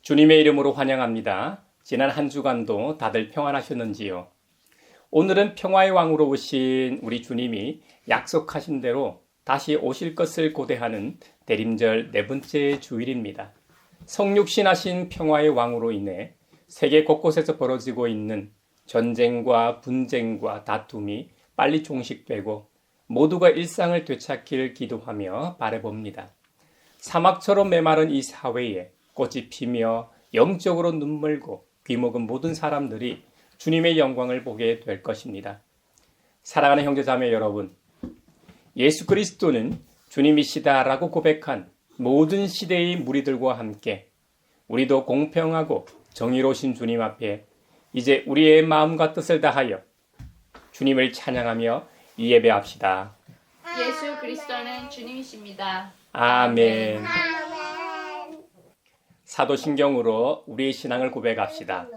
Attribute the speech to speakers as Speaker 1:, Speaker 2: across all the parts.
Speaker 1: 주님의 이름으로 환영합니다. 지난 한 주간도 다들 평안하셨는지요? 오늘은 평화의 왕으로 오신 우리 주님이 약속하신 대로 다시 오실 것을 고대하는 대림절 네 번째 주일입니다. 성육신하신 평화의 왕으로 인해 세계 곳곳에서 벌어지고 있는 전쟁과 분쟁과 다툼이 빨리 종식되고 모두가 일상을 되찾기를 기도하며 바라봅니다. 사막처럼 메마른 이 사회에 꽃이 피며 영적으로 눈멀고 귀먹은 모든 사람들이 주님의 영광을 보게 될 것입니다. 사랑하는 형제자매 여러분, 예수 그리스도는 주님이시다라고 고백한 모든 시대의 무리들과 함께 우리도 공평하고 정의로우신 주님 앞에 이제 우리의 마음과 뜻을 다하여 주님을 찬양하며 이 예배합시다.
Speaker 2: 예수 그리스도는 주님이십니다.
Speaker 1: 아멘. 사도신경으로 우리의 신앙을 고백합시다.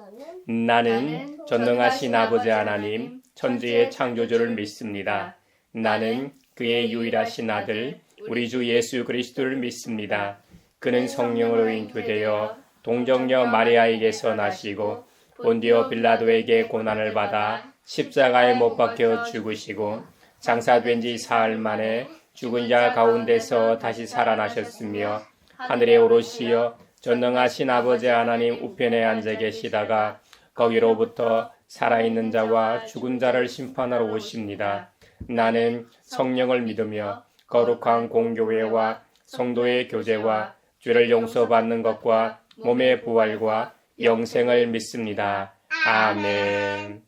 Speaker 1: 나는 전능하신 아버지 하나님, 천지의 창조주를 믿습니다. 나는 그의 유일하신 아들, 우리 주 예수 그리스도를 믿습니다. 그는 성령으로 잉태되어 동정녀 마리아에게서 나시고 본디오 빌라도에게 고난을 받아 십자가에 못 박혀 죽으시고 장사된 지 사흘 만에 죽은 자 가운데서 다시 살아나셨으며 하늘에 오르시어 전능하신 아버지 하나님 우편에 앉아 계시다가 거기로부터 살아있는 자와 죽은 자를 심판하러 오십니다. 나는 성령을 믿으며 거룩한 공교회와 성도의 교제와 죄를 용서받는 것과 몸의 부활과 영생을 믿습니다. 아멘.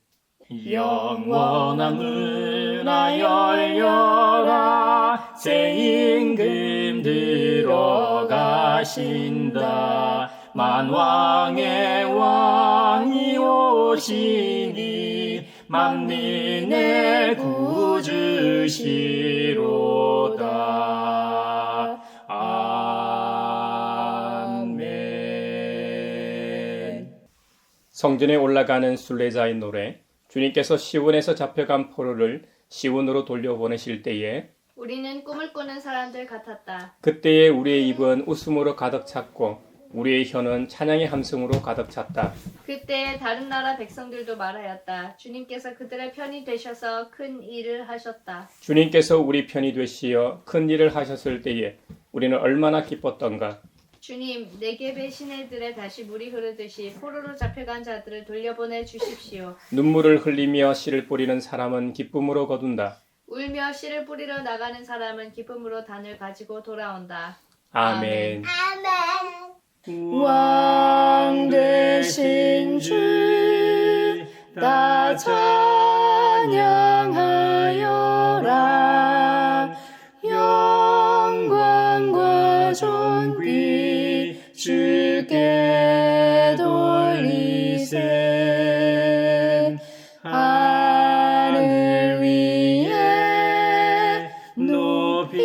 Speaker 3: 영원한 은하 열려라 새 임금 들어가신다. 만왕의 왕이 오시니 만민의 구주시로다. 아멘.
Speaker 1: 성전에 올라가는 순례자의 노래, 주님께서 시온에서 잡혀간 포로를 시온으로 돌려보내실 때에
Speaker 2: 우리는 꿈을 꾸는 사람들 같았다.
Speaker 1: 그때에 우리의 입은 웃음으로 가득 찼고 우리의 혀는 찬양의 함성으로 가득 찼다.
Speaker 2: 그때에 다른 나라 백성들도 말하였다. 주님께서 그들의 편이 되셔서 큰 일을 하셨다.
Speaker 1: 주님께서 우리 편이 되시어 큰 일을 하셨을 때에 우리는 얼마나 기뻤던가.
Speaker 2: 주님, 네겝의 시내들에 다시 물이 흐르듯이 포로로 잡혀간 자들을 돌려보내 주십시오.
Speaker 1: 눈물을 흘리며 씨를 뿌리는 사람은 기쁨으로 거둔다.
Speaker 2: 울며 씨를 뿌리러 나가는 사람은 기쁨으로 단을 가지고 돌아온다.
Speaker 1: 아멘.
Speaker 3: 왕 되신 주 다 찬양하여라. 영광과 존귀 주께 돌리세. 하늘 위에 높이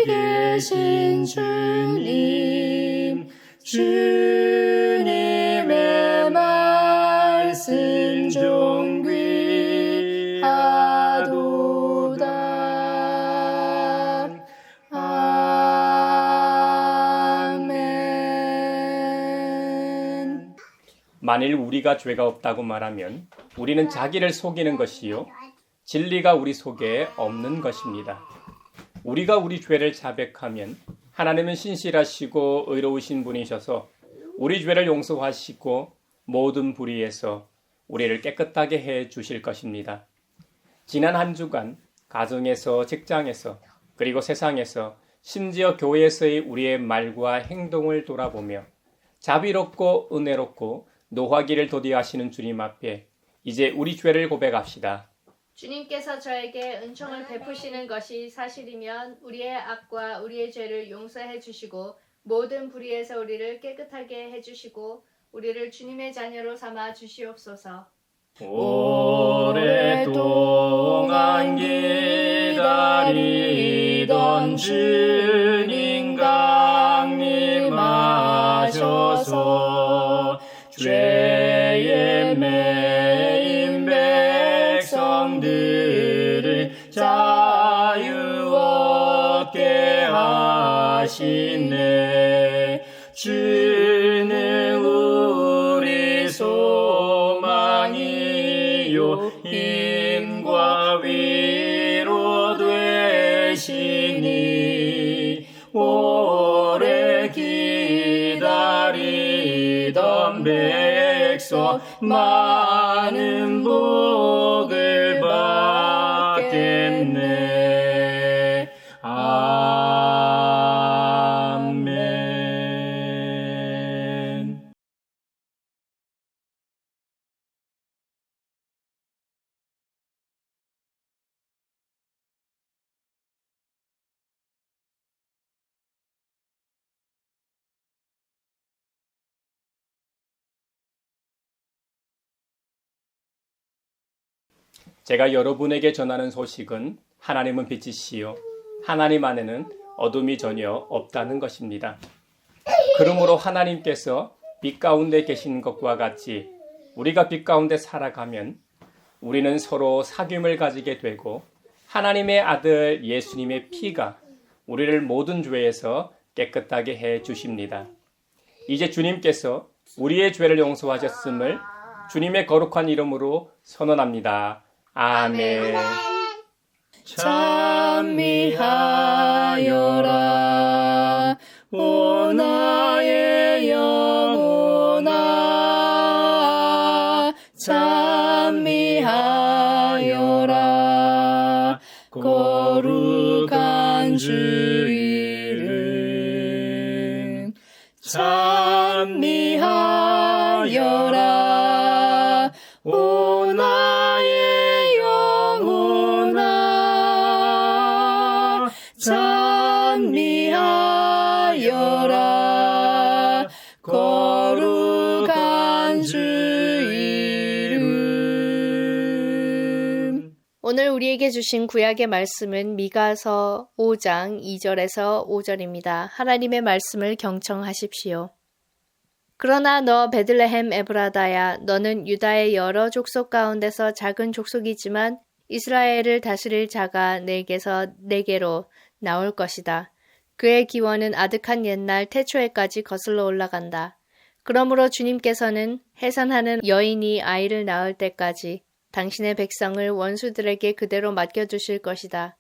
Speaker 3: 계신 주님, 주님의 말씀 존귀하도다. 아멘.
Speaker 1: 만일 우리가 죄가 없다고 말하면 우리는 자기를 속이는 것이요 진리가 우리 속에 없는 것입니다. 우리가 우리 죄를 자백하면 하나님은 신실하시고 의로우신 분이셔서 우리 죄를 용서하시고 모든 불의에서 우리를 깨끗하게 해 주실 것입니다. 지난 한 주간 가정에서, 직장에서, 그리고 세상에서, 심지어 교회에서의 우리의 말과 행동을 돌아보며 자비롭고 은혜롭고 노하기를 도디하시는 주님 앞에 이제 우리 죄를 고백합시다.
Speaker 2: 주님께서 저에게 은총을 베푸시는 것이 사실이면 우리의 악과 우리의 죄를 용서해 주시고 모든 불의에서 우리를 깨끗하게 해 주시고 우리를 주님의 자녀로 삼아 주시옵소서.
Speaker 3: 오랫동안 기다리던 주님 강림하셔서 죄에 매인 백성들을 자유 얻게 하시네. 주는 많은 복을 받겠네. 아멘.
Speaker 1: 제가 여러분에게 전하는 소식은 하나님은 빛이시요 하나님 안에는 어둠이 전혀 없다는 것입니다. 그러므로 하나님께서 빛 가운데 계신 것과 같이 우리가 빛 가운데 살아가면 우리는 서로 사귐을 가지게 되고 하나님의 아들 예수님의 피가 우리를 모든 죄에서 깨끗하게 해 주십니다. 이제 주님께서 우리의 죄를 용서하셨음을 주님의 거룩한 이름으로 선언합니다. 아멘.
Speaker 3: 찬미하여라 오 나의 영혼아 찬미하여라 거룩한 주 이름 찬미하여라 오 나의 영혼아 찬미하여라 거룩한 주 이름.
Speaker 2: 오늘 우리에게 주신 구약의 말씀은 미가서 5장 2절에서 5절입니다. 하나님의 말씀을 경청하십시오. 그러나 너 베들레헴 에브라다야, 너는 유다의 여러 족속 가운데서 작은 족속이지만 이스라엘을 다스릴 자가 내게로 나올 것이다. 그의 기원은 아득한 옛날 태초에까지 거슬러 올라간다. 그러므로 주님께서는 해산하는 여인이 아이를 낳을 때까지 당신의 백성을 원수들에게 그대로 맡겨두실 것이다.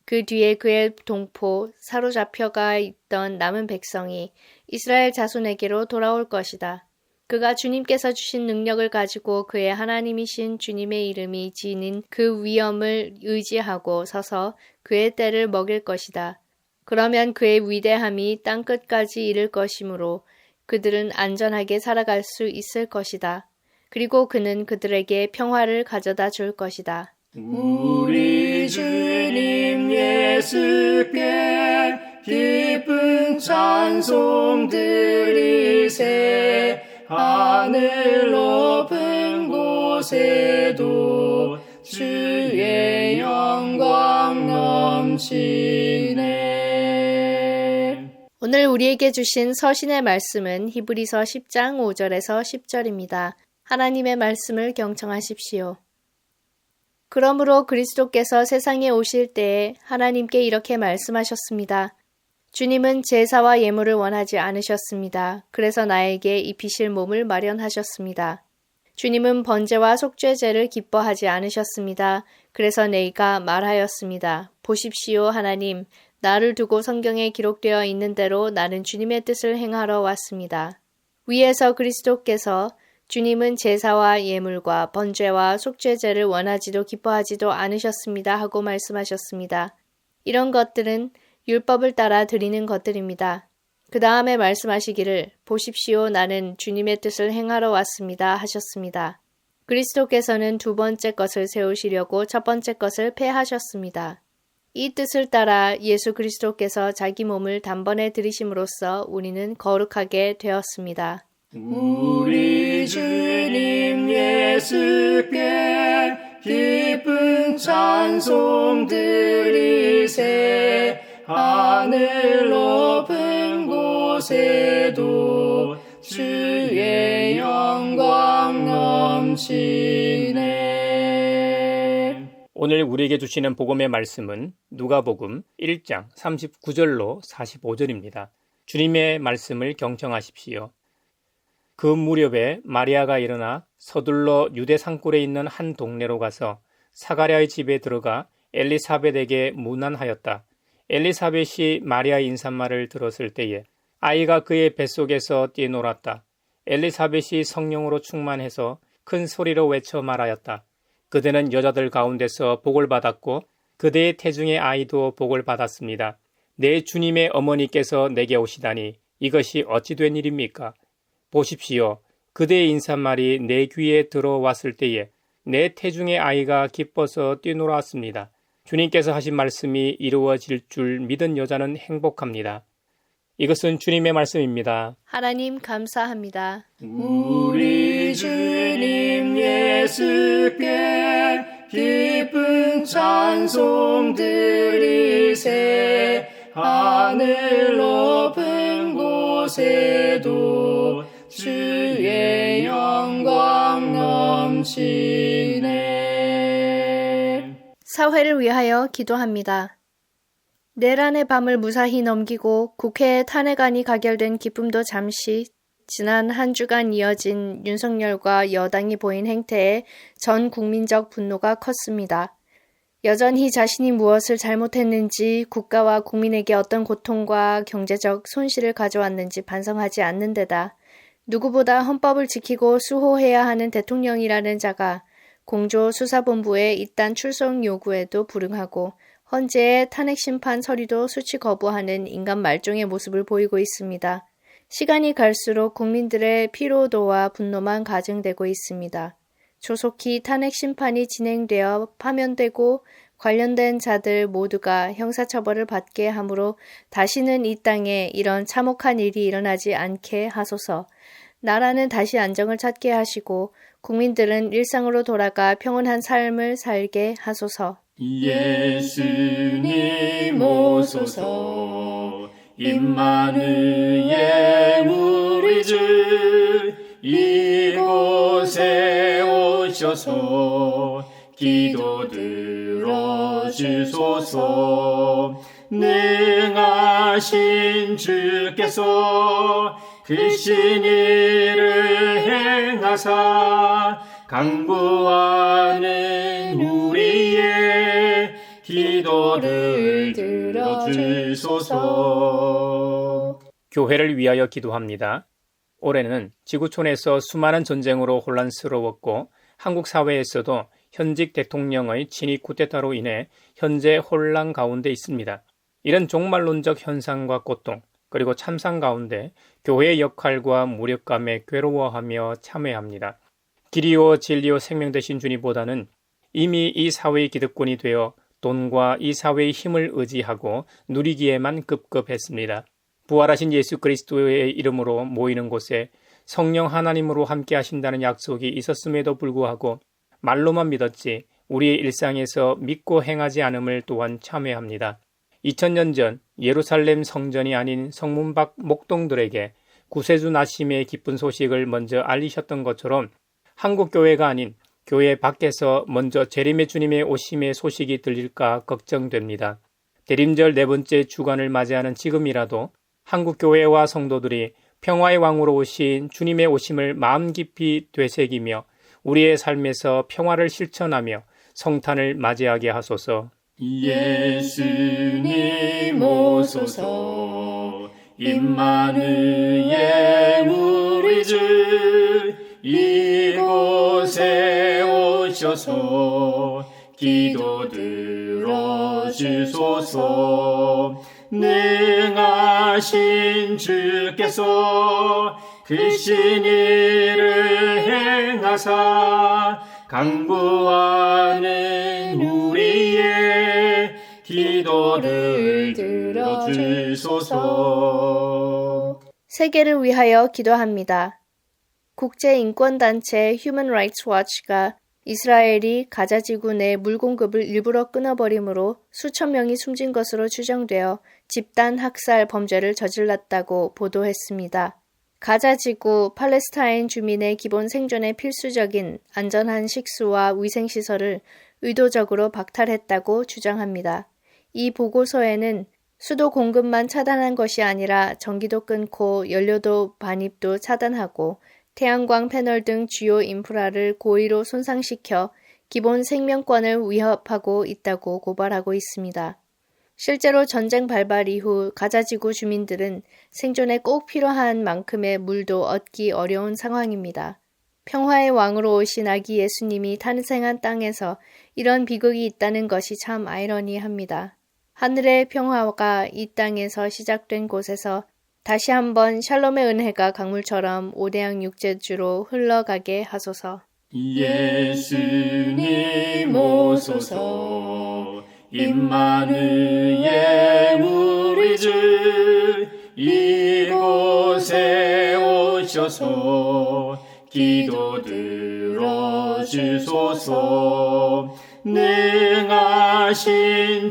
Speaker 2: 그 뒤에 그의 동포, 사로잡혀가 있던 남은 백성이 이스라엘 자손에게로 돌아올 것이다. 그가 주님께서 주신 능력을 가지고 그의 하나님이신 주님의 이름이 지닌 그 위엄을 의지하고 서서 그의 때를 먹일 것이다. 그러면 그의 위대함이 땅끝까지 이를 것이므로 그들은 안전하게 살아갈 수 있을 것이다. 그리고 그는 그들에게 평화를 가져다 줄 것이다.
Speaker 3: 우리 주님 예수께 기쁜 찬송 드리세. 하늘 높은 곳에도 주의 영광 넘치네.
Speaker 2: 오늘 우리에게 주신 서신의 말씀은 히브리서 10장 5절에서 10절입니다. 하나님의 말씀을 경청하십시오. 그러므로 그리스도께서 세상에 오실 때에 하나님께 이렇게 말씀하셨습니다. 주님은 제사와 예물을 원하지 않으셨습니다. 그래서 나에게 입히실 몸을 마련하셨습니다. 주님은 번제와 속죄제를 기뻐하지 않으셨습니다. 그래서 내가 말하였습니다. 보십시오, 하나님. 나를 두고 성경에 기록되어 있는 대로 나는 주님의 뜻을 행하러 왔습니다. 위에서 그리스도께서 주님은 제사와 예물과 번제와 속죄제를 원하지도 기뻐하지도 않으셨습니다 하고 말씀하셨습니다. 이런 것들은 율법을 따라 드리는 것들입니다. 그 다음에 말씀하시기를 보십시오, 나는 주님의 뜻을 행하러 왔습니다 하셨습니다. 그리스도께서는 두 번째 것을 세우시려고 첫 번째 것을 폐하셨습니다. 이 뜻을 따라 예수 그리스도께서 자기 몸을 단번에 들이심으로써 우리는 거룩하게 되었습니다.
Speaker 3: 우리 주님 예수께 기쁜 찬송 드리세. 하늘 높은 곳에도 주의 영광 넘치네.
Speaker 1: 오늘 우리에게 주시는 복음의 말씀은 누가복음 1장 39절로 45절입니다. 주님의 말씀을 경청하십시오. 그 무렵에 마리아가 일어나 서둘러 유대 산골에 있는 한 동네로 가서 사가랴의 집에 들어가 엘리사벳에게 문안하였다. 엘리사벳이 마리아의 인사말을 들었을 때에 아이가 그의 뱃속에서 뛰놀았다. 엘리사벳이 성령으로 충만해서 큰 소리로 외쳐 말하였다. 그대는 여자들 가운데서 복을 받았고 그대의 태중의 아이도 복을 받았습니다. 내 주님의 어머니께서 내게 오시다니 이것이 어찌 된 일입니까? 보십시오. 그대의 인사말이 내 귀에 들어왔을 때에 내 태중의 아이가 기뻐서 뛰놀았습니다. 주님께서 하신 말씀이 이루어질 줄 믿은 여자는 행복합니다. 이것은 주님의 말씀입니다.
Speaker 2: 하나님 감사합니다.
Speaker 3: 우리 주님 예수께 기쁜 찬송 드리세. 하늘 높은 곳에도 주의 영광 넘치네.
Speaker 2: 사회를 위하여 기도합니다. 내란의 밤을 무사히 넘기고 국회의 탄핵안이 가결된 기쁨도 잠시, 지난 한 주간 이어진 윤석열과 여당이 보인 행태에 전 국민적 분노가 컸습니다. 여전히 자신이 무엇을 잘못했는지, 국가와 국민에게 어떤 고통과 경제적 손실을 가져왔는지 반성하지 않는 데다 누구보다 헌법을 지키고 수호해야 하는 대통령이라는 자가 공조수사본부의 이딴 출석 요구에도 불응하고 헌재의 탄핵심판 서류도 수치 거부하는 인간 말종의 모습을 보이고 있습니다. 시간이 갈수록 국민들의 피로도와 분노만 가증되고 있습니다. 조속히 탄핵심판이 진행되어 파면되고 관련된 자들 모두가 형사처벌을 받게 하므로 다시는 이 땅에 이런 참혹한 일이 일어나지 않게 하소서. 나라는 다시 안정을 찾게 하시고 국민들은 일상으로 돌아가 평온한 삶을 살게 하소서.
Speaker 3: 예수님 오소서. 임마누엘 우리 주 이곳에 오셔서 기도 들어주소서. 능하신 주께서 크신 일을 행하사 간구하는 우리의 기도를 들어주소서.
Speaker 1: 교회를 위하여 기도합니다. 올해는 지구촌에서 수많은 전쟁으로 혼란스러웠고 한국 사회에서도 현직 대통령의 친위 쿠데타로 인해 현재 혼란 가운데 있습니다. 이런 종말론적 현상과 고통, 그리고 참상 가운데 교회의 역할과 무력감에 괴로워하며 참회합니다. 길이요 진리요 생명 되신 주님보다는 이미 이 사회의 기득권이 되어 돈과 이 사회의 힘을 의지하고 누리기에만 급급했습니다. 부활하신 예수 그리스도의 이름으로 모이는 곳에 성령 하나님으로 함께 하신다는 약속이 있었음에도 불구하고 말로만 믿었지 우리의 일상에서 믿고 행하지 않음을 또한 참회합니다. 2000년 전 예루살렘 성전이 아닌 성문 밖 목동들에게 구세주 나심의 기쁜 소식을 먼저 알리셨던 것처럼 한국 교회가 아닌 교회 밖에서 먼저 재림의 주님의 오심의 소식이 들릴까 걱정됩니다. 대림절 네 번째 주간을 맞이하는 지금이라도 한국 교회와 성도들이 평화의 왕으로 오신 주님의 오심을 마음 깊이 되새기며 우리의 삶에서 평화를 실천하며 성탄을 맞이하게 하소서.
Speaker 3: 예수님 오소서. 임마누엘 우리 주 이곳에 오셔서 기도 들어주소서. 능하신 주께서 크신 일을 행하사 간구하는 우리의 기도를 들어주소서.
Speaker 2: 세계를 위하여 기도합니다. 국제인권단체 Human Rights Watch가 이스라엘이 가자 지구 내 물 공급을 일부러 끊어버리므로 수천 명이 숨진 것으로 추정되어 집단 학살 범죄를 저질렀다고 보도했습니다. 가자 지구 팔레스타인 주민의 기본 생존에 필수적인 안전한 식수와 위생시설을 의도적으로 박탈했다고 주장합니다. 이 보고서에는 수도 공급만 차단한 것이 아니라 전기도 끊고 연료도 반입도 차단하고 태양광 패널 등 주요 인프라를 고의로 손상시켜 기본 생명권을 위협하고 있다고 고발하고 있습니다. 실제로 전쟁 발발 이후 가자지구 주민들은 생존에 꼭 필요한 만큼의 물도 얻기 어려운 상황입니다. 평화의 왕으로 오신 아기 예수님이 탄생한 땅에서 이런 비극이 있다는 것이 참 아이러니합니다. 하늘의 평화가 이 땅에서 시작된 곳에서 다시 한번 샬롬의 은혜가 강물처럼 오대양 육제주로 흘러가게 하소서.
Speaker 3: 예수님 오소서. 임마누엘 우리 주 이곳에 오셔서 기도 들어주소서. 능하신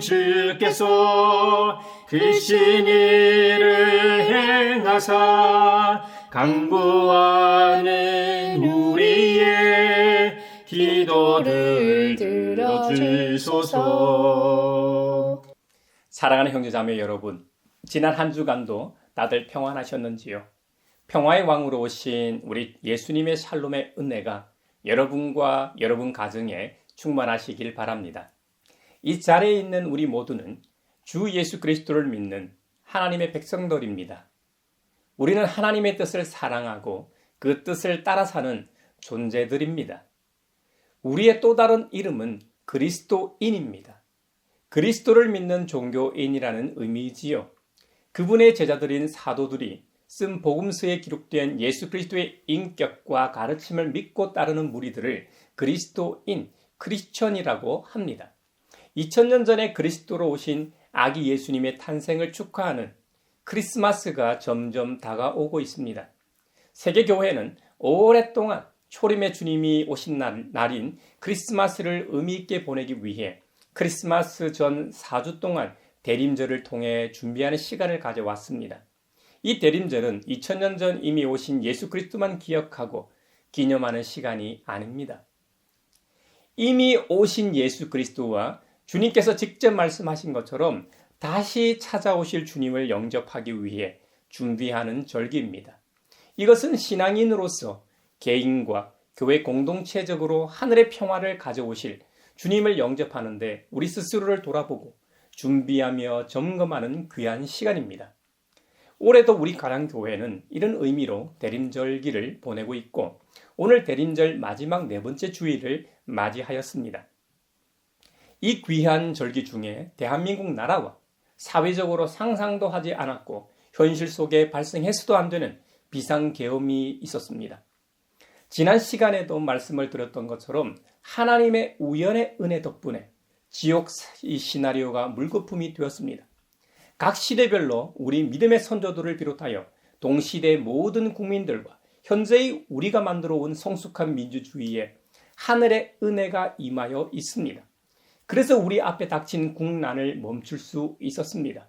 Speaker 3: 주께서 크신 일을 행하사 간구하는 우리의 기도를 들어주소서.
Speaker 1: 사랑하는 형제자매 여러분, 지난 한 주간도 다들 평안하셨는지요? 평화의 왕으로 오신 우리 예수님의 샬롬의 은혜가 여러분과 여러분 가정에 충만하시길 바랍니다. 이 자리에 있는 우리 모두는 주 예수 그리스도를 믿는 하나님의 백성들입니다. 우리는 하나님의 뜻을 사랑하고 그 뜻을 따라 사는 존재들입니다. 우리의 또 다른 이름은 그리스도인입니다. 그리스도를 믿는 종교인이라는 의미이지요. 그분의 제자들인 사도들이 쓴 복음서에 기록된 예수 그리스도의 인격과 가르침을 믿고 따르는 무리들을 그리스도인, 크리스천이라고 합니다. 2000년 전에 그리스도로 오신 아기 예수님의 탄생을 축하하는 크리스마스가 점점 다가오고 있습니다. 세계교회는 오랫동안 초림의 주님이 오신 날인 크리스마스를 의미 있게 보내기 위해 크리스마스 전 4주 동안 대림절을 통해 준비하는 시간을 가져왔습니다. 이 대림절은 2000년 전 이미 오신 예수 그리스도만 기억하고 기념하는 시간이 아닙니다. 이미 오신 예수 그리스도와 주님께서 직접 말씀하신 것처럼 다시 찾아오실 주님을 영접하기 위해 준비하는 절기입니다. 이것은 신앙인으로서 개인과 교회 공동체적으로 하늘의 평화를 가져오실 주님을 영접하는데 우리 스스로를 돌아보고 준비하며 점검하는 귀한 시간입니다. 올해도 우리 가량교회는 이런 의미로 대림절기를 보내고 있고 오늘 대림절 마지막 네 번째 주일을 맞이하였습니다. 이 귀한 절기 중에 대한민국 나라와 사회적으로 상상도 하지 않았고 현실 속에 발생해서도 안 되는 비상계엄이 있었습니다. 지난 시간에도 말씀을 드렸던 것처럼 하나님의 우연의 은혜 덕분에 지옥 시나리오가 물거품이 되었습니다. 각 시대별로 우리 믿음의 선조들을 비롯하여 동시대 모든 국민들과 현재의 우리가 만들어 온 성숙한 민주주의에 하늘의 은혜가 임하여 있습니다. 그래서 우리 앞에 닥친 국난을 멈출 수 있었습니다.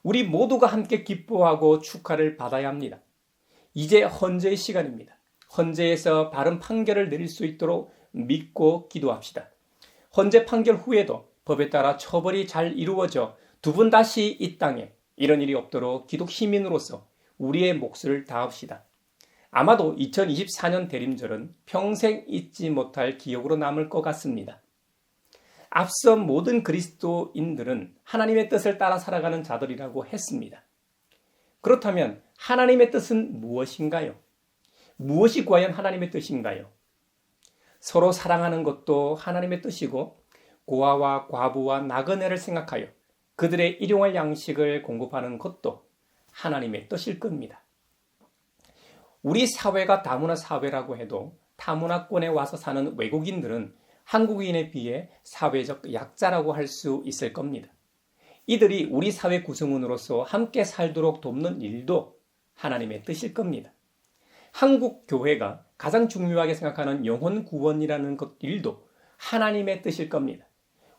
Speaker 1: 우리 모두가 함께 기뻐하고 축하를 받아야 합니다. 이제 헌재의 시간입니다. 헌재에서 바른 판결을 내릴 수 있도록 믿고 기도합시다. 헌재 판결 후에도 법에 따라 처벌이 잘 이루어져 두 번 다시 이 땅에 이런 일이 없도록 기독 시민으로서 우리의 몫을 다합시다. 아마도 2024년 대림절은 평생 잊지 못할 기억으로 남을 것 같습니다. 앞서 모든 그리스도인들은 하나님의 뜻을 따라 살아가는 자들이라고 했습니다. 그렇다면 하나님의 뜻은 무엇인가요? 무엇이 과연 하나님의 뜻인가요? 서로 사랑하는 것도 하나님의 뜻이고 고아와 과부와 나그네를 생각하여 그들의 일용할 양식을 공급하는 것도 하나님의 뜻일 겁니다. 우리 사회가 다문화 사회라고 해도 타문화권에 와서 사는 외국인들은 한국인에 비해 사회적 약자라고 할 수 있을 겁니다. 이들이 우리 사회 구성원으로서 함께 살도록 돕는 일도 하나님의 뜻일 겁니다. 한국 교회가 가장 중요하게 생각하는 영혼 구원이라는 것 일도 하나님의 뜻일 겁니다.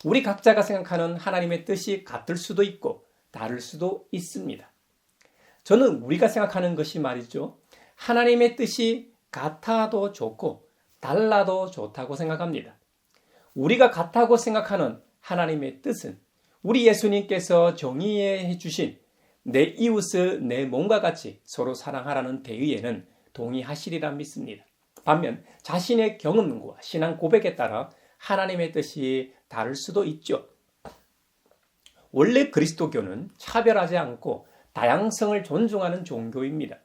Speaker 1: 우리 각자가 생각하는 하나님의 뜻이 같을 수도 있고 다를 수도 있습니다. 저는 우리가 생각하는 것이 말이죠. 하나님의 뜻이 같아도 좋고 달라도 좋다고 생각합니다. 우리가 같다고 생각하는 하나님의 뜻은 우리 예수님께서 정의해 주신 내 이웃을 내 몸과 같이 서로 사랑하라는 대의에는 동의하시리라 믿습니다. 반면 자신의 경험과 신앙 고백에 따라 하나님의 뜻이 다를 수도 있죠. 원래 그리스도교는 차별하지 않고 다양성을 존중하는 종교입니다.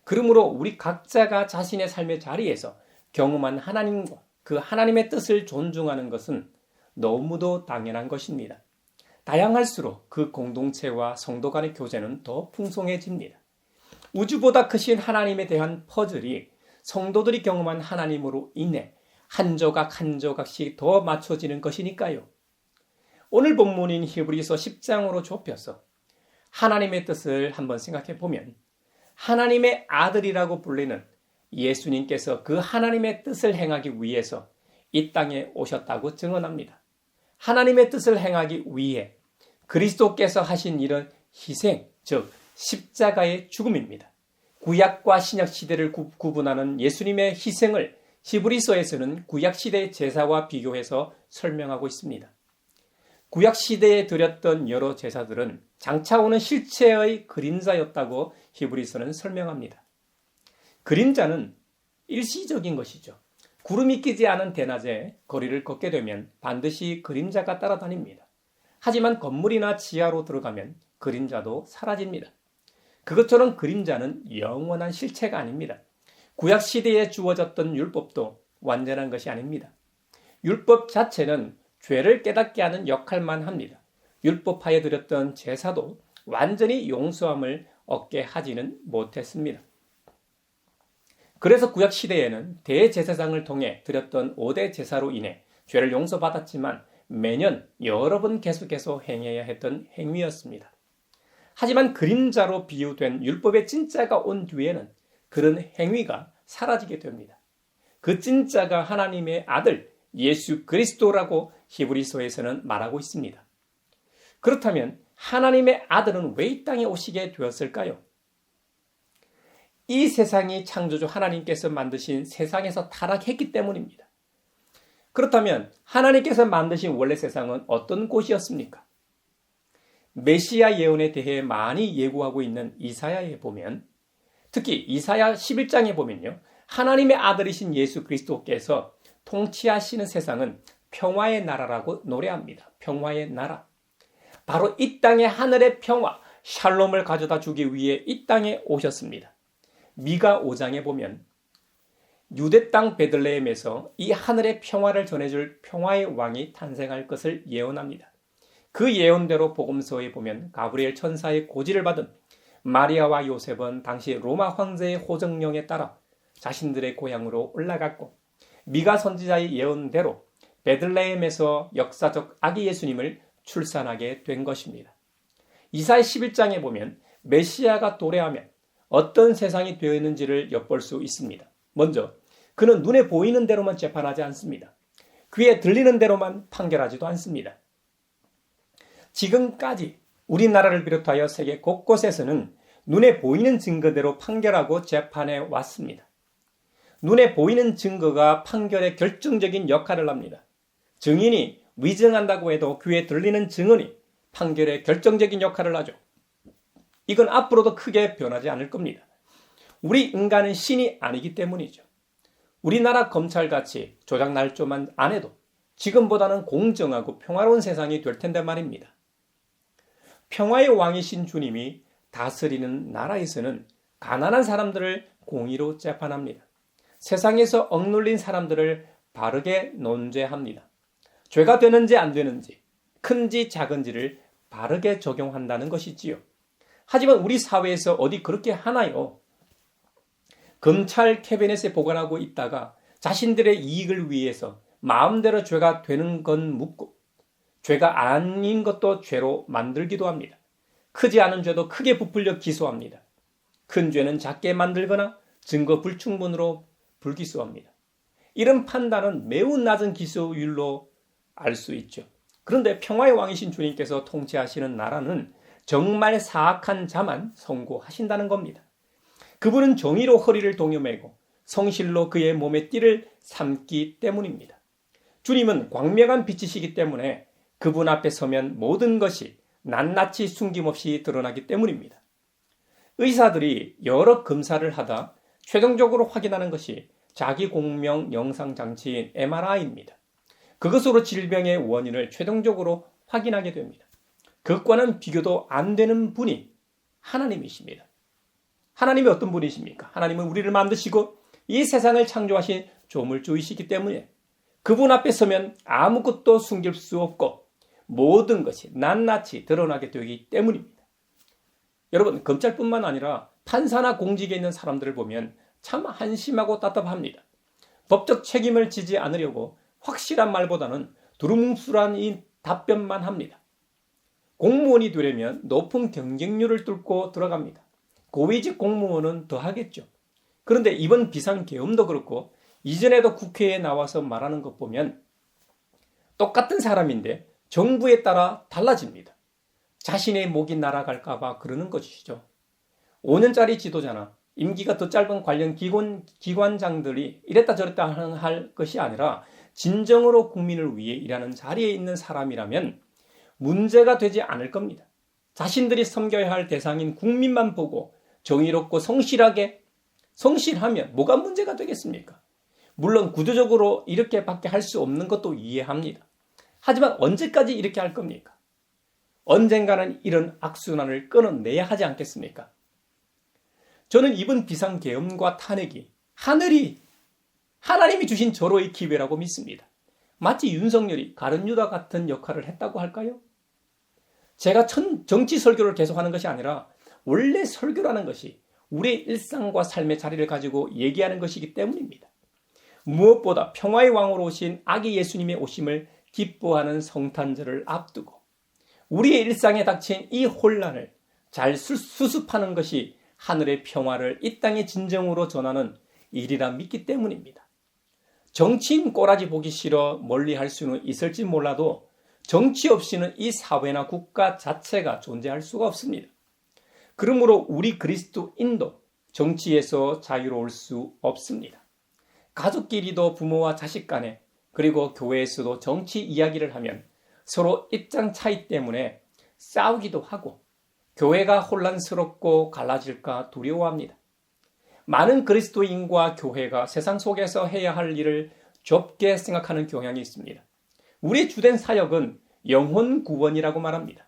Speaker 1: 그러므로 우리 각자가 자신의 삶의 자리에서 경험한 하나님과 그 하나님의 뜻을 존중하는 것은 너무도 당연한 것입니다. 다양할수록 그 공동체와 성도 간의 교제는 더 풍성해집니다. 우주보다 크신 하나님에 대한 퍼즐이 성도들이 경험한 하나님으로 인해 한 조각 한 조각씩 더 맞춰지는 것이니까요. 오늘 본문인 히브리서 10장으로 좁혀서 하나님의 뜻을 한번 생각해 보면 하나님의 아들이라고 불리는 예수님께서 그 하나님의 뜻을 행하기 위해서 이 땅에 오셨다고 증언합니다. 하나님의 뜻을 행하기 위해 그리스도께서 하신 일은 희생, 즉 십자가의 죽음입니다. 구약과 신약 시대를 구분하는 예수님의 희생을 히브리서에서는 구약 시대의 제사와 비교해서 설명하고 있습니다. 구약 시대에 드렸던 여러 제사들은 장차 오는 실체의 그림자였다고 히브리서는 설명합니다. 그림자는 일시적인 것이죠. 구름이 끼지 않은 대낮에 거리를 걷게 되면 반드시 그림자가 따라다닙니다. 하지만 건물이나 지하로 들어가면 그림자도 사라집니다. 그것처럼 그림자는 영원한 실체가 아닙니다. 구약 시대에 주어졌던 율법도 완전한 것이 아닙니다. 율법 자체는 죄를 깨닫게 하는 역할만 합니다. 율법하에 드렸던 제사도 완전히 용서함을 얻게 하지는 못했습니다. 그래서 구약 시대에는 대제사장을 통해 드렸던 5대 제사로 인해 죄를 용서받았지만 매년 여러 번 계속해서 행해야 했던 행위였습니다. 하지만 그림자로 비유된 율법의 진짜가 온 뒤에는 그런 행위가 사라지게 됩니다. 그 진짜가 하나님의 아들 예수 그리스도라고 히브리서에서는 말하고 있습니다. 그렇다면 하나님의 아들은 왜 이 땅에 오시게 되었을까요? 이 세상이 창조주 하나님께서 만드신 세상에서 타락했기 때문입니다. 그렇다면 하나님께서 만드신 원래 세상은 어떤 곳이었습니까? 메시아 예언에 대해 많이 예고하고 있는 이사야에 보면, 특히 이사야 11장에 보면요, 하나님의 아들이신 예수 그리스도께서 통치하시는 세상은 평화의 나라라고 노래합니다. 평화의 나라. 바로 이 땅의 하늘의 평화, 샬롬을 가져다 주기 위해 이 땅에 오셨습니다. 미가 5장에 보면 유대 땅 베들레헴에서 이 하늘의 평화를 전해줄 평화의 왕이 탄생할 것을 예언합니다. 그 예언대로 복음서에 보면 가브리엘 천사의 고지를 받은 마리아와 요셉은 당시 로마 황제의 호정령에 따라 자신들의 고향으로 올라갔고, 미가 선지자의 예언대로 베들레헴에서 역사적 아기 예수님을 출산하게 된 것입니다. 이사야 11장에 보면 메시아가 도래하면 어떤 세상이 되어 있는지를 엿볼 수 있습니다. 먼저 그는 눈에 보이는 대로만 재판하지 않습니다. 귀에 들리는 대로만 판결하지도 않습니다. 지금까지 우리나라를 비롯하여 세계 곳곳에서는 눈에 보이는 증거대로 판결하고 재판해 왔습니다. 눈에 보이는 증거가 판결에 결정적인 역할을 합니다. 증인이 위증한다고 해도 귀에 들리는 증언이 판결에 결정적인 역할을 하죠. 이건 앞으로도 크게 변하지 않을 겁니다. 우리 인간은 신이 아니기 때문이죠. 우리나라 검찰같이 조작 날조만 안 해도 지금보다는 공정하고 평화로운 세상이 될 텐데 말입니다. 평화의 왕이신 주님이 다스리는 나라에서는 가난한 사람들을 공의로 재판합니다. 세상에서 억눌린 사람들을 바르게 논죄합니다. 죄가 되는지 안 되는지, 큰지 작은지를 바르게 적용한다는 것이지요. 하지만 우리 사회에서 어디 그렇게 하나요? 검찰 캐비넷에 보관하고 있다가 자신들의 이익을 위해서 마음대로 죄가 되는 건 묻고, 죄가 아닌 것도 죄로 만들기도 합니다. 크지 않은 죄도 크게 부풀려 기소합니다. 큰 죄는 작게 만들거나 증거 불충분으로 불기소합니다. 이런 판단은 매우 낮은 기소율로 알 수 있죠. 그런데 평화의 왕이신 주님께서 통치하시는 나라는 정말 사악한 자만 선고하신다는 겁니다. 그분은 정의로 허리를 동여매고 성실로 그의 몸에 띠를 삼기 때문입니다. 주님은 광명한 빛이시기 때문에 그분 앞에 서면 모든 것이 낱낱이 숨김없이 드러나기 때문입니다. 의사들이 여러 검사를 하다 최종적으로 확인하는 것이 자기공명 영상장치인 MRI입니다. 그것으로 질병의 원인을 최종적으로 확인하게 됩니다. 그것과는 비교도 안 되는 분이 하나님이십니다. 하나님이 어떤 분이십니까? 하나님은 우리를 만드시고 이 세상을 창조하신 조물주이시기 때문에 그분 앞에 서면 아무것도 숨길 수 없고 모든 것이 낱낱이 드러나게 되기 때문입니다. 여러분, 검찰뿐만 아니라 판사나 공직에 있는 사람들을 보면 참 한심하고 답답합니다. 법적 책임을 지지 않으려고 확실한 말보다는 두루뭉술한 이 답변만 합니다. 공무원이 되려면 높은 경쟁률을 뚫고 들어갑니다. 고위직 공무원은 더 하겠죠. 그런데 이번 비상계엄도 그렇고 이전에도 국회에 나와서 말하는 것 보면 똑같은 사람인데 정부에 따라 달라집니다. 자신의 목이 날아갈까봐 그러는 것이죠. 5년짜리 지도자나 임기가 더 짧은 관련 기관장들이 이랬다 저랬다 할 것이 아니라 진정으로 국민을 위해 일하는 자리에 있는 사람이라면 문제가 되지 않을 겁니다. 자신들이 섬겨야 할 대상인 국민만 보고 정의롭고 성실하면 뭐가 문제가 되겠습니까? 물론 구조적으로 이렇게밖에 할 수 없는 것도 이해합니다. 하지만 언제까지 이렇게 할 겁니까? 언젠가는 이런 악순환을 끊어내야 하지 않겠습니까? 저는 이번 비상계엄과 탄핵이 하나님이 주신 절호의 기회라고 믿습니다. 마치 윤석열이 가룟 유다 같은 역할을 했다고 할까요? 제가 정치 설교를 계속하는 것이 아니라 원래 설교라는 것이 우리의 일상과 삶의 자리를 가지고 얘기하는 것이기 때문입니다. 무엇보다 평화의 왕으로 오신 아기 예수님의 오심을 기뻐하는 성탄절을 앞두고 우리의 일상에 닥친 이 혼란을 잘 수습하는 것이 하늘의 평화를 이 땅의 진정으로 전하는 일이라 믿기 때문입니다. 정치인 꼬라지 보기 싫어 멀리 할 수는 있을지 몰라도 정치 없이는 이 사회나 국가 자체가 존재할 수가 없습니다. 그러므로 우리 그리스도인도 정치에서 자유로울 수 없습니다. 가족끼리도 부모와 자식 간에 그리고 교회에서도 정치 이야기를 하면 서로 입장 차이 때문에 싸우기도 하고 교회가 혼란스럽고 갈라질까 두려워합니다. 많은 그리스도인과 교회가 세상 속에서 해야 할 일을 좁게 생각하는 경향이 있습니다. 우리의 주된 사역은 영혼 구원이라고 말합니다.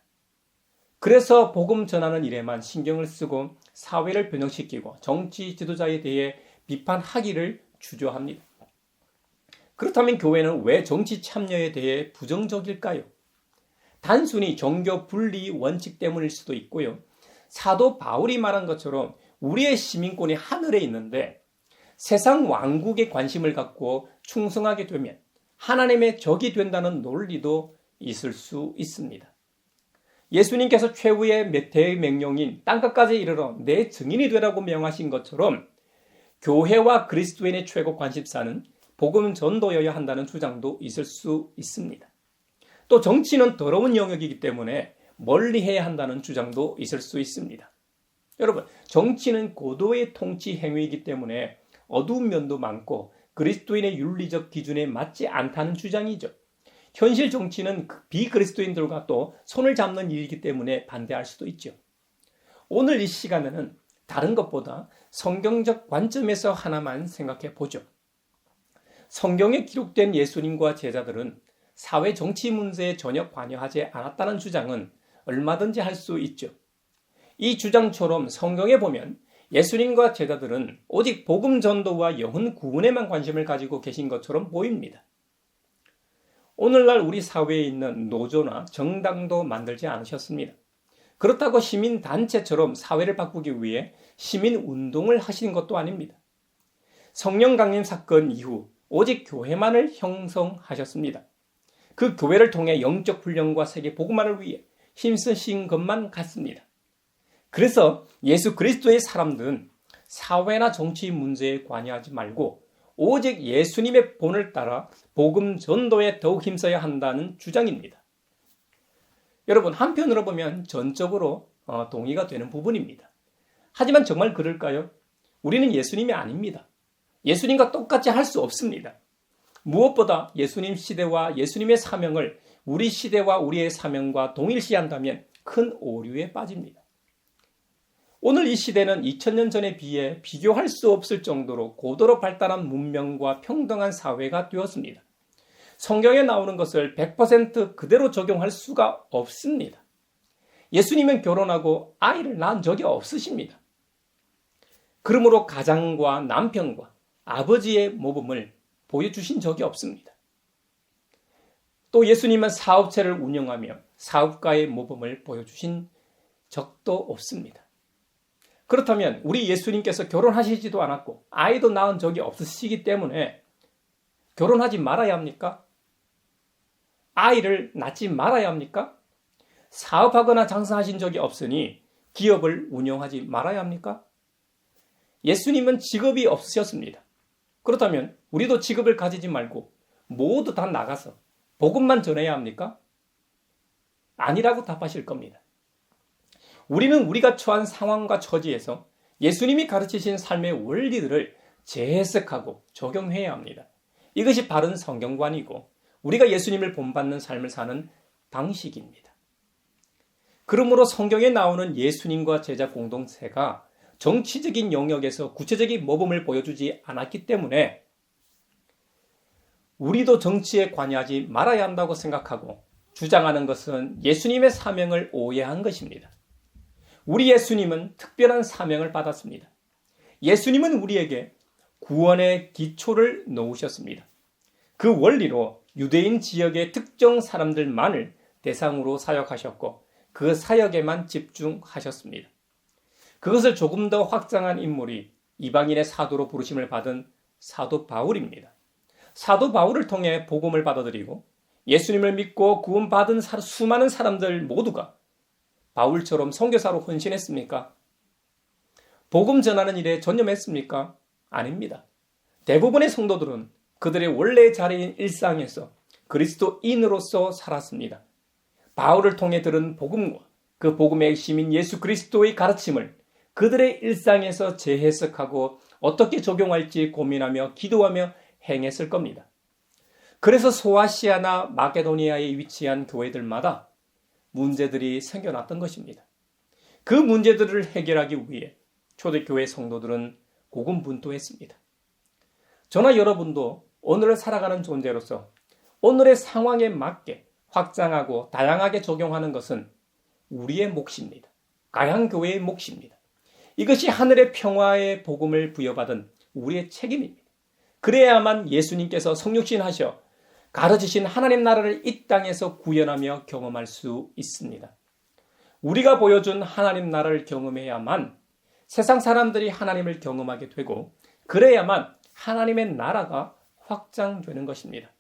Speaker 1: 그래서 복음 전하는 일에만 신경을 쓰고 사회를 변형시키고 정치 지도자에 대해 비판하기를 주저합니다. 그렇다면 교회는 왜 정치 참여에 대해 부정적일까요? 단순히 종교 분리 원칙 때문일 수도 있고요. 사도 바울이 말한 것처럼 우리의 시민권이 하늘에 있는데 세상 왕국에 관심을 갖고 충성하게 되면 하나님의 적이 된다는 논리도 있을 수 있습니다. 예수님께서 최후의 대명령인 땅끝까지 이르러 내 증인이 되라고 명하신 것처럼 교회와 그리스도인의 최고 관심사는 복음 전도여야 한다는 주장도 있을 수 있습니다. 또 정치는 더러운 영역이기 때문에 멀리해야 한다는 주장도 있을 수 있습니다. 여러분, 정치는 고도의 통치 행위이기 때문에 어두운 면도 많고 그리스도인의 윤리적 기준에 맞지 않다는 주장이죠. 현실 정치는 비그리스도인들과 또 손을 잡는 일이기 때문에 반대할 수도 있죠. 오늘 이 시간에는 다른 것보다 성경적 관점에서 하나만 생각해 보죠. 성경에 기록된 예수님과 제자들은 사회 정치 문제에 전혀 관여하지 않았다는 주장은 얼마든지 할 수 있죠. 이 주장처럼 성경에 보면 예수님과 제자들은 오직 복음 전도와 영혼 구원에만 관심을 가지고 계신 것처럼 보입니다. 오늘날 우리 사회에 있는 노조나 정당도 만들지 않으셨습니다. 그렇다고 시민단체처럼 사회를 바꾸기 위해 시민운동을 하시는 것도 아닙니다. 성령 강림 사건 이후 오직 교회만을 형성하셨습니다. 그 교회를 통해 영적 훈련과 세계 복음화를 위해 힘쓰신 것만 같습니다. 그래서 예수 그리스도의 사람들은 사회나 정치 문제에 관여하지 말고 오직 예수님의 본을 따라 복음 전도에 더욱 힘써야 한다는 주장입니다. 여러분, 한편으로 보면 전적으로 동의가 되는 부분입니다. 하지만 정말 그럴까요? 우리는 예수님이 아닙니다. 예수님과 똑같이 할 수 없습니다. 무엇보다 예수님 시대와 예수님의 사명을 우리 시대와 우리의 사명과 동일시한다면 큰 오류에 빠집니다. 오늘 이 시대는 2000년 전에 비해 비교할 수 없을 정도로 고도로 발달한 문명과 평등한 사회가 되었습니다. 성경에 나오는 것을 100% 그대로 적용할 수가 없습니다. 예수님은 결혼하고 아이를 낳은 적이 없으십니다. 그러므로 가장과 남편과 아버지의 모범을 보여주신 적이 없습니다. 또 예수님은 사업체를 운영하며 사업가의 모범을 보여주신 적도 없습니다. 그렇다면 우리 예수님께서 결혼하시지도 않았고 아이도 낳은 적이 없으시기 때문에 결혼하지 말아야 합니까? 아이를 낳지 말아야 합니까? 사업하거나 장사하신 적이 없으니 기업을 운영하지 말아야 합니까? 예수님은 직업이 없으셨습니다. 그렇다면 우리도 직업을 가지지 말고 모두 다 나가서 복음만 전해야 합니까? 아니라고 답하실 겁니다. 우리는 우리가 처한 상황과 처지에서 예수님이 가르치신 삶의 원리들을 재해석하고 적용해야 합니다. 이것이 바른 성경관이고 우리가 예수님을 본받는 삶을 사는 방식입니다. 그러므로 성경에 나오는 예수님과 제자 공동체가 정치적인 영역에서 구체적인 모범을 보여주지 않았기 때문에 우리도 정치에 관여하지 말아야 한다고 생각하고 주장하는 것은 예수님의 사명을 오해한 것입니다. 우리 예수님은 특별한 사명을 받았습니다. 예수님은 우리에게 구원의 기초를 놓으셨습니다. 그 원리로 유대인 지역의 특정 사람들만을 대상으로 사역하셨고 그 사역에만 집중하셨습니다. 그것을 조금 더 확장한 인물이 이방인의 사도로 부르심을 받은 사도 바울입니다. 사도 바울을 통해 복음을 받아들이고 예수님을 믿고 구원받은 수많은 사람들 모두가 바울처럼 선교사로 헌신했습니까? 복음 전하는 일에 전념했습니까? 아닙니다. 대부분의 성도들은 그들의 원래 자리인 일상에서 그리스도인으로서 살았습니다. 바울을 통해 들은 복음과 그 복음의 핵심인 예수 그리스도의 가르침을 그들의 일상에서 재해석하고 어떻게 적용할지 고민하며 기도하며 행했을 겁니다. 그래서 소아시아나 마게도니아에 위치한 교회들마다 문제들이 생겨났던 것입니다. 그 문제들을 해결하기 위해 초대교회 성도들은 고군분투했습니다. 저나 여러분도 오늘을 살아가는 존재로서 오늘의 상황에 맞게 확장하고 다양하게 적용하는 것은 우리의 몫입니다. 가양교회의 몫입니다. 이것이 하늘의 평화의 복음을 부여받은 우리의 책임입니다. 그래야만 예수님께서 성육신하셔 가르치신 하나님 나라를 이 땅에서 구현하며 경험할 수 있습니다. 우리가 보여준 하나님 나라를 경험해야만 세상 사람들이 하나님을 경험하게 되고 그래야만 하나님의 나라가 확장되는 것입니다.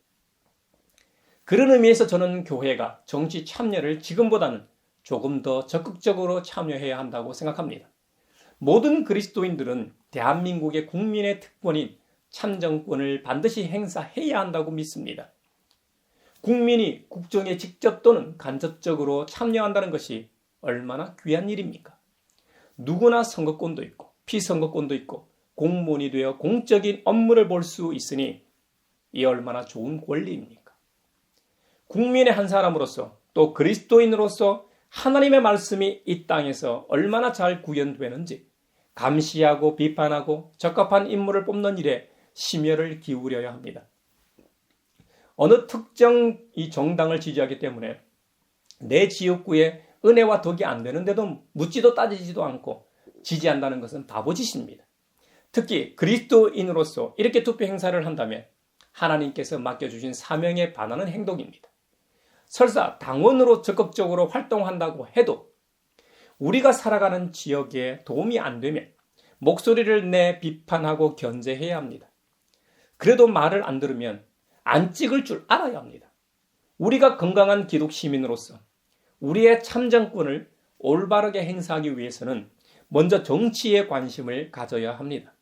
Speaker 1: 그런 의미에서 저는 교회가 정치 참여를 지금보다는 조금 더 적극적으로 참여해야 한다고 생각합니다. 모든 그리스도인들은 대한민국의 국민의 특권인 참정권을 반드시 행사해야 한다고 믿습니다. 국민이 국정에 직접 또는 간접적으로 참여한다는 것이 얼마나 귀한 일입니까? 누구나 선거권도 있고 피선거권도 있고 공무원이 되어 공적인 업무를 볼 수 있으니 이 얼마나 좋은 권리입니까? 국민의 한 사람으로서 또 그리스도인으로서 하나님의 말씀이 이 땅에서 얼마나 잘 구현되는지 감시하고 비판하고 적합한 인물을 뽑는 일에 심혈을 기울여야 합니다. 어느 특정 이 정당을 지지하기 때문에 내 지역구에 은혜와 덕이 안 되는데도 묻지도 따지지도 않고 지지한다는 것은 바보짓입니다. 특히 그리스도인으로서 이렇게 투표 행사를 한다면 하나님께서 맡겨주신 사명에 반하는 행동입니다. 설사 당원으로 적극적으로 활동한다고 해도 우리가 살아가는 지역에 도움이 안 되면 목소리를 내 비판하고 견제해야 합니다. 그래도 말을 안 들으면 안 찍을 줄 알아야 합니다. 우리가 건강한 기독 시민으로서 우리의 참정권을 올바르게 행사하기 위해서는 먼저 정치에 관심을 가져야 합니다.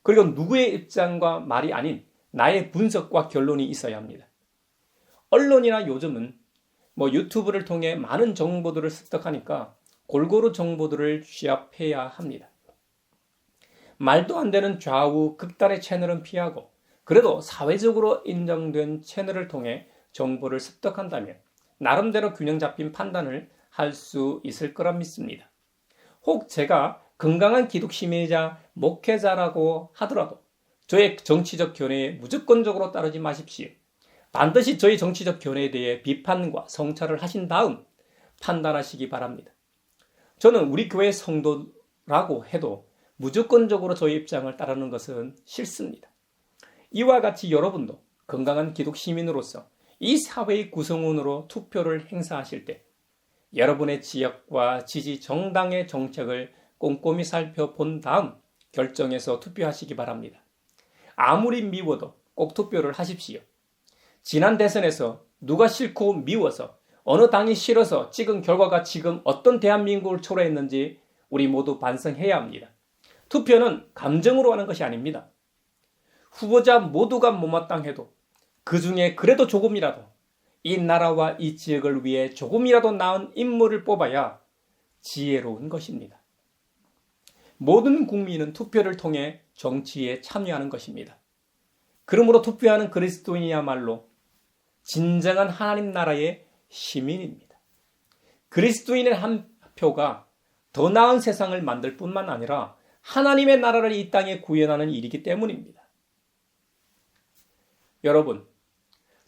Speaker 1: 그리고 누구의 입장과 말이 아닌 나의 분석과 결론이 있어야 합니다. 언론이나 요즘은 유튜브를 통해 많은 정보들을 습득하니까 골고루 정보들을 취합해야 합니다. 말도 안 되는 좌우 극단의 채널은 피하고 그래도 사회적으로 인정된 채널을 통해 정보를 습득한다면 나름대로 균형 잡힌 판단을 할 수 있을 거라 믿습니다. 혹 제가 건강한 기독시민이자 목회자라고 하더라도 저의 정치적 견해에 무조건적으로 따르지 마십시오. 반드시 저희 정치적 견해에 대해 비판과 성찰을 하신 다음 판단하시기 바랍니다. 저는 우리 교회 성도라고 해도 무조건적으로 저희 입장을 따르는 것은 싫습니다. 이와 같이 여러분도 건강한 기독 시민으로서 이 사회의 구성원으로 투표를 행사하실 때 여러분의 지역과 지지 정당의 정책을 꼼꼼히 살펴본 다음 결정해서 투표하시기 바랍니다. 아무리 미워도 꼭 투표를 하십시오. 지난 대선에서 누가 싫고 미워서 어느 당이 싫어서 찍은 결과가 지금 어떤 대한민국을 초래했는지 우리 모두 반성해야 합니다. 투표는 감정으로 하는 것이 아닙니다. 후보자 모두가 못마땅해도 그 중에 그래도 조금이라도 이 나라와 이 지역을 위해 조금이라도 나은 인물을 뽑아야 지혜로운 것입니다. 모든 국민은 투표를 통해 정치에 참여하는 것입니다. 그러므로 투표하는 그리스도인이야말로 진정한 하나님 나라의 시민입니다. 그리스도인의 한 표가 더 나은 세상을 만들 뿐만 아니라 하나님의 나라를 이 땅에 구현하는 일이기 때문입니다. 여러분,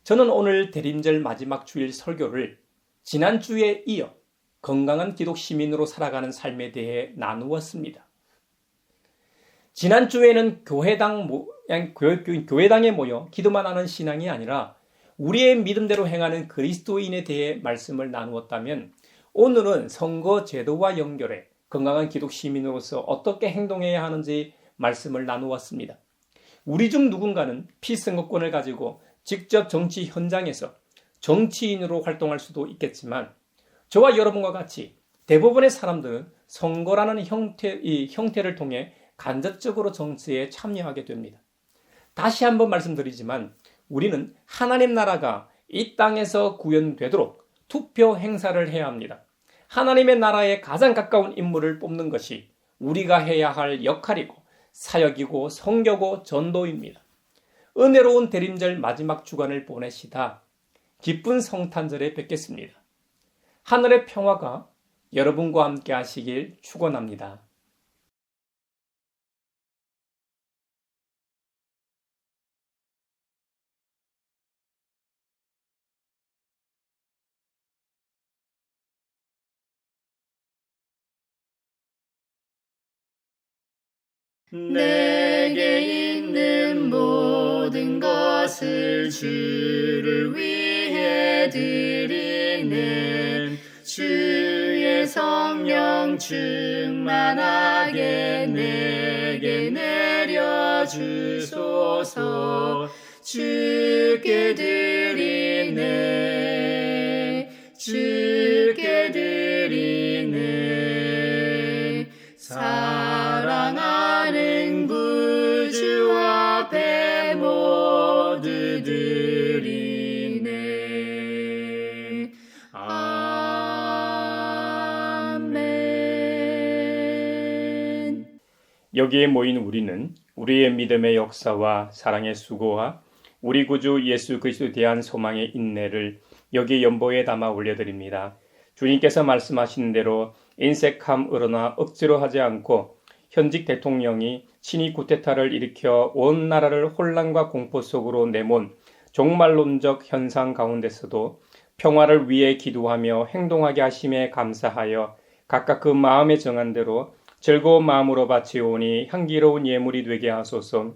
Speaker 1: 저는 오늘 대림절 마지막 주일 설교를 지난주에 이어 건강한 기독 시민으로 살아가는 삶에 대해 나누었습니다. 지난주에는 교회당에 모여 기도만 하는 신앙이 아니라 우리의 믿음대로 행하는 그리스도인에 대해 말씀을 나누었다면 오늘은 선거 제도와 연결해 건강한 기독 시민으로서 어떻게 행동해야 하는지 말씀을 나누었습니다. 우리 중 누군가는 피선거권을 가지고 직접 정치 현장에서 정치인으로 활동할 수도 있겠지만 저와 여러분과 같이 대부분의 사람들은 선거라는 형태를 통해 간접적으로 정치에 참여하게 됩니다. 다시 한번 말씀드리지만 우리는 하나님 나라가 이 땅에서 구현되도록 투표 행사를 해야 합니다. 하나님의 나라에 가장 가까운 인물을 뽑는 것이 우리가 해야 할 역할이고 사역이고 선교고 전도입니다. 은혜로운 대림절 마지막 주간을 보내시다 기쁜 성탄절에 뵙겠습니다. 하늘의 평화가 여러분과 함께 하시길 축원합니다.
Speaker 3: 내게 있는 모든 것을 주를 위해 드리는 주의 성령 충만하게 내게 내려주소서. 주께 드리네 주께 드리네 사랑하는 구주 앞에 모두 드리네. 아멘.
Speaker 1: 여기에 모인 우리는 우리의 믿음의 역사와 사랑의 수고와 우리 구주 예수 그리스도에 대한 소망의 인내를 여기 연보에 담아 올려드립니다. 주님께서 말씀하신 대로 인색함으로나 억지로 하지 않고 현직 대통령이 친위 쿠데타를 일으켜 온 나라를 혼란과 공포 속으로 내몬 종말론적 현상 가운데서도 평화를 위해 기도하며 행동하게 하심에 감사하여 각각 그 마음에 정한 대로 즐거운 마음으로 바치오니 향기로운 예물이 되게 하소서.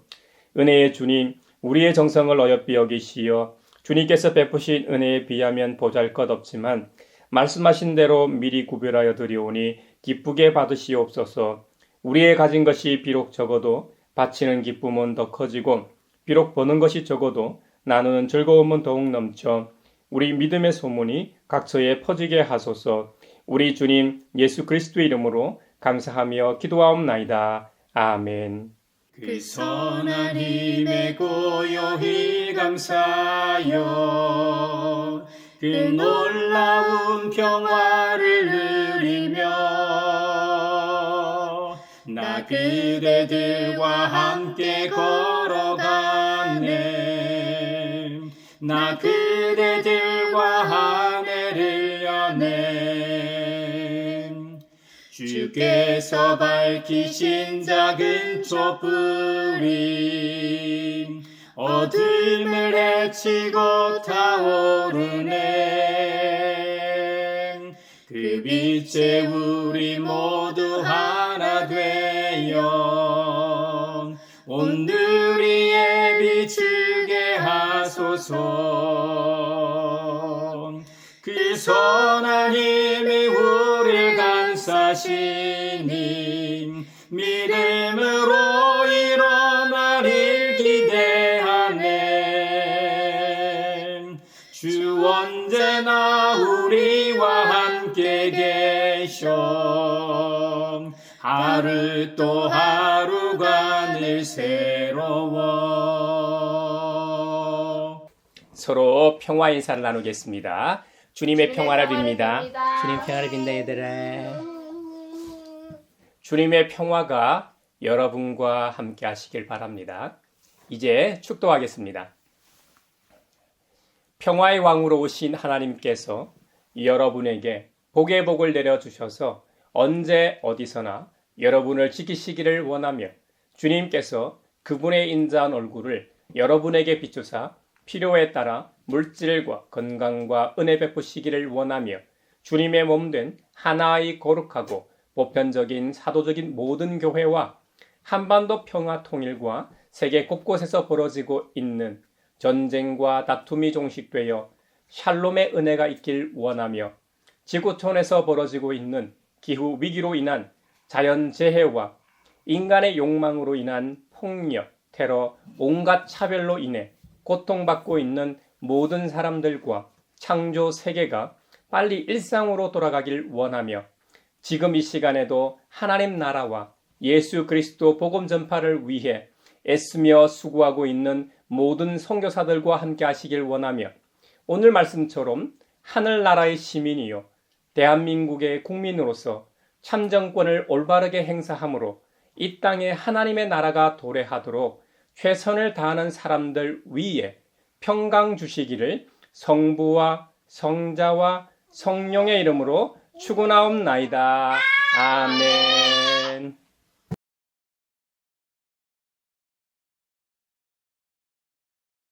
Speaker 1: 은혜의 주님, 우리의 정성을 어여삐 여기시어 주님께서 베푸신 은혜에 비하면 보잘것없지만 말씀하신 대로 미리 구별하여 드리오니 기쁘게 받으시옵소서. 우리의 가진 것이 비록 적어도 바치는 기쁨은 더 커지고 비록 버는 것이 적어도 나누는 즐거움은 더욱 넘쳐 우리 믿음의 소문이 각처에 퍼지게 하소서. 우리 주님 예수 그리스도의 이름으로 감사하며 기도하옵나이다. 아멘.
Speaker 3: 그 선한 힘에 고요히 감사하여 그 놀라운 평화를 누리며 나 그대들과 함께 걸어가네. 나 그대들과 하늘을 여네. 주께서 밝히신 작은 촛불이 어둠을 헤치고 타오르네. 그 빛에 우리 모두 하나 되어 온누리의 빛을 주소서. 그 선한 힘이 우리를 감싸시니 믿음으로 일어나리를 기대하네. 주 언제나 우리와 함께 계셔. 하루 또 하루가 늘 새로워.
Speaker 1: 서로 평화 인사를 나누겠습니다. 주님의 평화를
Speaker 2: 평화를
Speaker 1: 빕니다.
Speaker 2: 빕니다.
Speaker 1: 주님 평화를 빈다 얘들아. 주님의 평화가 여러분과 함께 하시길 바랍니다. 이제 축도하겠습니다. 평화의 왕으로 오신 하나님께서 여러분에게 복의 복을 내려주셔서 언제 어디서나 여러분을 지키시기를 원하며 주님께서 그분의 인자한 얼굴을 여러분에게 비추사 필요에 따라 물질과 건강과 은혜 베푸시기를 원하며 주님의 몸된 하나의 거룩하고 보편적인 사도적인 모든 교회와 한반도 평화 통일과 세계 곳곳에서 벌어지고 있는 전쟁과 다툼이 종식되어 샬롬의 은혜가 있길 원하며 지구촌에서 벌어지고 있는 기후 위기로 인한 자연재해와 인간의 욕망으로 인한 폭력, 테러, 온갖 차별로 인해 고통받고 있는 모든 사람들과 창조 세계가 빨리 일상으로 돌아가길 원하며 지금 이 시간에도 하나님 나라와 예수 그리스도 복음 전파를 위해 애쓰며 수고하고 있는 모든 선교사들과 함께 하시길 원하며 오늘 말씀처럼 하늘나라의 시민이요 대한민국의 국민으로서 참정권을 올바르게 행사함으로 이 땅에 하나님의 나라가 도래하도록 최선을 다하는 사람들 위에 평강 주시기를 성부와 성자와 성령의 이름으로 축원하옵나이다. 아멘.